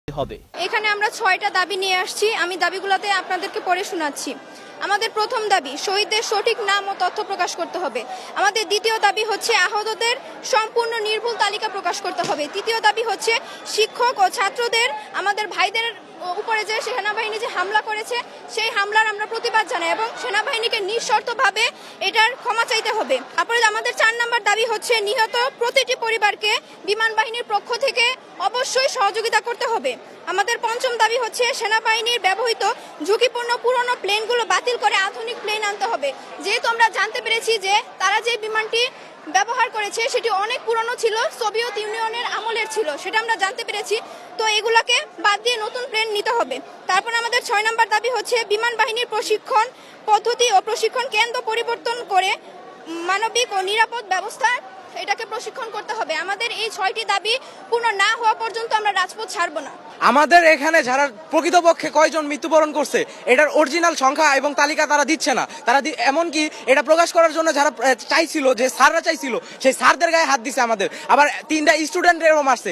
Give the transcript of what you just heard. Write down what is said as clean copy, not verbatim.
হবে। এখানে আমরা ৬টা দাবি নিয়ে আসছি। আমি দাবিগুলোতে আপনাদেরকে পড়ে শোনাচ্ছি। আমাদের প্রথম দাবি, শহীদদের সঠিক নাম ও তথ্য প্রকাশ করতে হবে। আমাদের দ্বিতীয় দাবি হচ্ছে আহতদের সম্পূর্ণ নির্ভুল তালিকা প্রকাশ করতে হবে। তৃতীয় দাবি হচ্ছে শিক্ষক ও ছাত্রদের, আমাদের ভাইদের উপরে যে সেনাবাহিনী যে হামলা করেছে সেই হামলার আমরা প্রতিবাদ জানাই এবং সেনাবাহিনীকে নিঃশর্তভাবে এটার ক্ষমা চাইতে হবে। তারপরে আমাদের ৪ নম্বর দাবি হচ্ছে নিহত প্রতিটি পরিবারকে বিমান বাহিনীর পক্ষ থেকে অবশ্যই সহযোগিতা করতে হবে। আমাদের পঞ্চম দাবি হচ্ছে সেনাবাহিনীর ব্যবহৃত ঝুঁকিপূর্ণ পুরনো প্লেনগুলো বাতিল করে আধুনিক প্লেন আনতে হবে। যেহেতু আমরা জানতে পেরেছি যে তারা যে বিমানটি ব্যবহার করেছে সেটি অনেক পুরনো ছিল, সোভিয়েত ইউনিয়নের আমলের ছিল, সেটা আমরা জানতে পেরেছি। তো এগুলাকে বাদ দিয়ে নতুন প্লেন নিতে হবে। তারপর আমাদের ৬ নম্বর দাবি হচ্ছে বিমান বাহিনীর প্রশিক্ষণ পদ্ধতি ও প্রশিক্ষণ কেন্দ্র পরিবর্তন করে মানবিক ও নিরাপদ ব্যবস্থা এটাকে প্রশিক্ষণ করতে হবে। আমাদের এই ৬টি দাবি পূর্ণ না হওয়া পর্যন্ত আমরা রাজপথ ছাড়ব না। আমাদের এখানে যারা প্রকৃতপক্ষে কয়জন মৃত্যুবরণ করছে এটার অরিজিনাল সংখ্যা এবং তালিকা তারা দিচ্ছে না। তারা এমনকি এটা প্রকাশ করার জন্য যারা চাইছিল, যে স্যাররা চাইছিল, সেই স্যারদের গায়ে হাত দিছে আমাদের, আবার 3টা স্টুডেন্ট এরও মারছে।